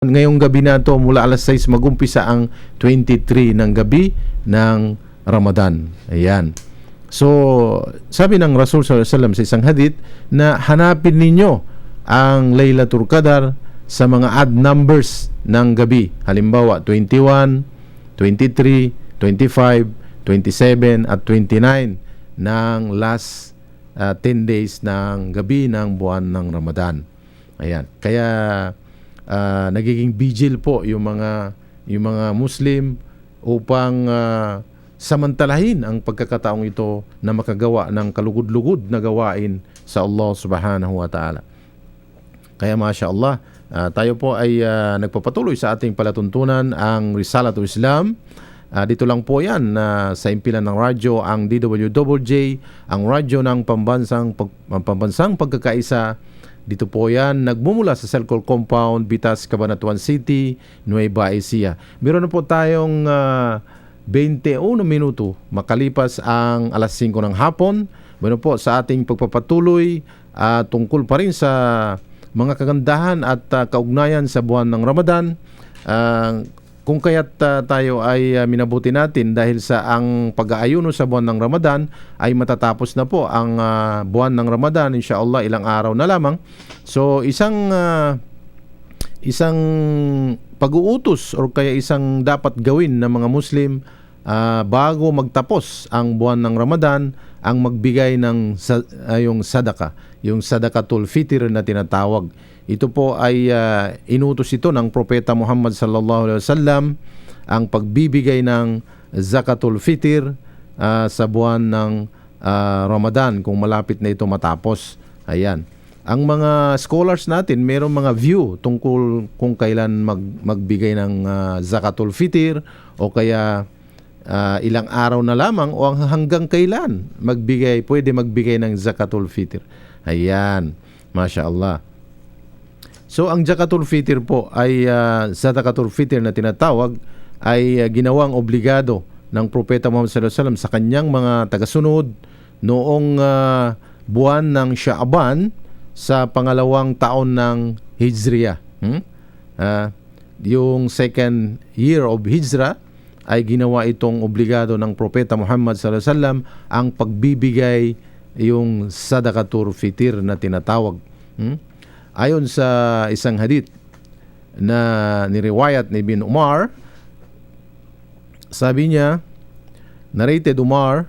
Ngayong gabi na to mula alas 6 magumpisa ang 23 ng gabi ng Ramadan. Ayan. So, sabi ng Rasul sallallahu alaihi wasallam sa isang hadith na hanapin ninyo ang Laylatul Qadar sa mga odd numbers ng gabi. Halimbawa, 21, 23, 25, 27 at 29 ng last 10 days ng gabi ng buwan ng Ramadan. Ayan. Kaya nagiging vigil po yung mga Muslim upang samantalahin ang pagkakataong ito na makagawa ng kalugod-lugod na gawain sa Allah Subhanahu wa Ta'ala. Kaya Masya Allah, tayo po ay nagpapatuloy sa ating palatuntunan ang Risalatul Islam. Dito lang po yan sa impilan ng radyo, ang DWJJ, ang radyo ng pambansang pagkakaisa. Dito po yan, nagmumula sa Celcol Compound, Bitas, Cabanatuan City, Nueva Ecija. Meron na po tayong 21 minuto makalipas ang alas 5 ng hapon. Meron po sa ating pagpapatuloy tungkol pa rin sa mga kagandahan at kaugnayan sa buwan ng Ramadan. Kung kaya't tayo ay minabuti natin dahil sa ang pag-aayuno sa buwan ng Ramadan ay matatapos na po ang buwan ng Ramadan, insyaAllah ilang araw na lamang. So isang pag-uutos o kaya isang dapat gawin ng mga Muslim bago magtapos ang buwan ng Ramadan ang magbigay ng yung sadaka, yung sadaqatul fitr na tinatawag. Ito po ay inutos ito ng Propeta Muhammad sallallahu alaihi wasallam, ang pagbibigay ng zakatul fitr sa buwan ng Ramadan kung malapit na ito matapos. Ayan. Ang mga scholars natin, mayroong mga view tungkol kung kailan magbigay ng zakatul fitr o kaya ilang araw na lamang o hanggang kailan pwede magbigay ng zakatul fitr. Ayan. Masya Allah. So ang zakatul fitr po ay zakatul fitr na tinatawag ay ginawang obligado ng Propeta Muhammad sallallahu alaihi wasallam sa kanyang mga tagasunod noong buwan ng Sha'ban sa pangalawang taon ng Hijriya. Yung second year of Hijra ay ginawa itong obligado ng Propeta Muhammad sallallahu alaihi wasallam ang pagbibigay yung sadaqatul fitr na tinatawag. Ayon sa isang hadith na niriwayat ni Ibn Umar, sabi niya, narrated Umar,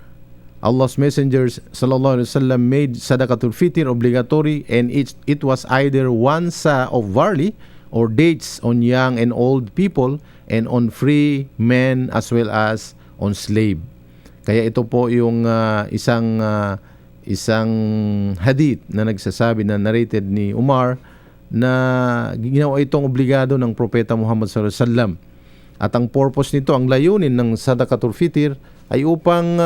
Allah's Messenger sallallahu alaihi wasallam made sadaqatul fitr obligatory, and it was either one sa of barley or dates on young and old people and on free men as well as on slave. Kaya ito po yung isang hadith na nagsasabi na narrated ni Umar na ginawa itong obligado ng Propeta Muhammad sallallahu alaihi wasallam. At ang purpose nito, ang layunin ng sadaqatul fitr ay upang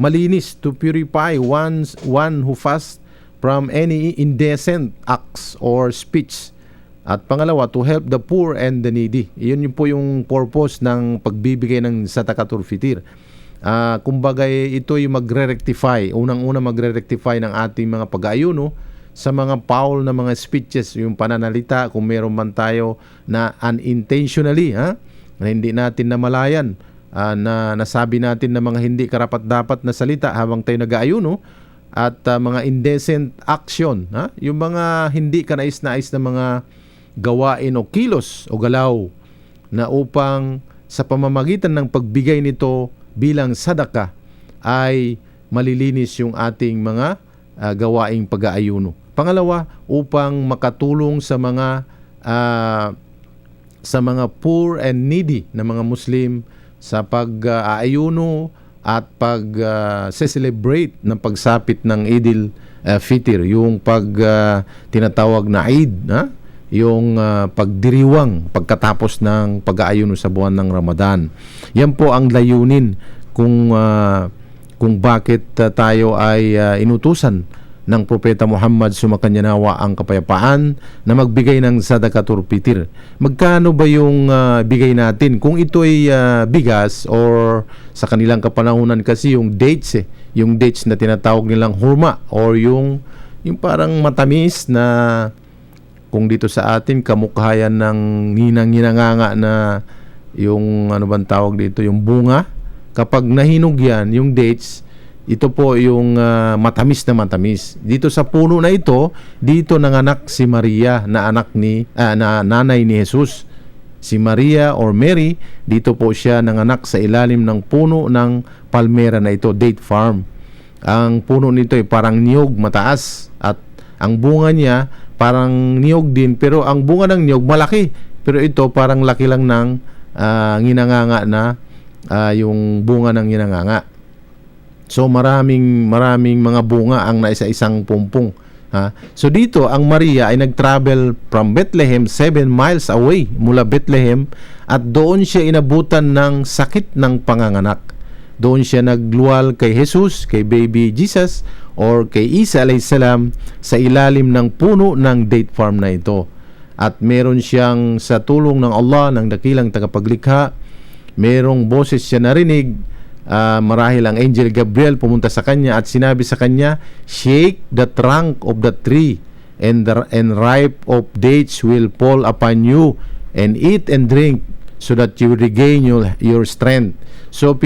malinis, to purify one who fasts from any indecent acts or speech. At pangalawa, to help the poor and the needy. Iyon po yung purpose ng pagbibigay ng sadaqatul fitr. Kumbaga ito yung magre-rectify, unang-una magre-rectify ng ating mga pag-aayuno sa mga foul na mga speeches, yung pananalita, kung meron man tayo na unintentionally, na hindi natin namalayan, na nasabi natin na mga hindi karapat-dapat na salita habang tayo nag-aayuno, at mga indecent action, yung mga hindi kanais-nais na mga gawain o kilos o galaw na upang sa pamamagitan ng pagbigay nito bilang sadaka ay malilinis yung ating mga gawaing pag-aayuno. Pangalawa, upang makatulong sa mga poor and needy na mga Muslim sa pag-aayuno at pag-celebrate ng pagsapit ng Idil Fitr, yung tinatawag na Eid, yung pagdiriwang pagkatapos ng pag-aayuno sa buwan ng Ramadan. Yan po ang layunin kung bakit tayo ay inutusan ng Propeta Muhammad sumakanya nawa ang kapayapaan na magbigay ng sadaqatul fitr. Magkano ba yung bigay natin? Kung ito ay bigas or sa kanilang kapanahunan kasi yung dates yung dates na tinatawag nilang hurma or yung parang matamis na kung dito sa atin kamukhayan ng ninang-ninanganga na yung ano bang tawag dito, yung bunga, kapag nahinog yan, yung dates, ito po yung matamis na matamis. Dito sa puno na ito, dito nanganak si Maria na anak na nanay ni Jesus. Si Maria or Mary, dito po siya nanganak sa ilalim ng puno ng palmera na ito, date farm. Ang puno nito ay parang niyog, mataas, at ang bunga niya parang niyog din, pero ang bunga ng niyog malaki, pero ito parang laki lang ng nginanganga na yung bunga ng nginanganga. So maraming mga bunga ang naisa-isang pumpong. So dito ang Maria ay nag-travel from Bethlehem 7 miles away mula Bethlehem, at doon siya inabutan ng sakit ng panganganak. Doon siya nagluwal kay Jesus, kay baby Jesus, or kay Isa alayhis salam, sa ilalim ng puno ng date farm na ito. At meron siyang, sa tulong ng Allah, ng dakilang tagapaglikha, merong boses siya narinig. Marahil ang Angel Gabriel pumunta sa kanya at sinabi sa kanya, "Shake the trunk of the tree, and ripe of dates will fall upon you, and eat and drink, so that you regain your strength." So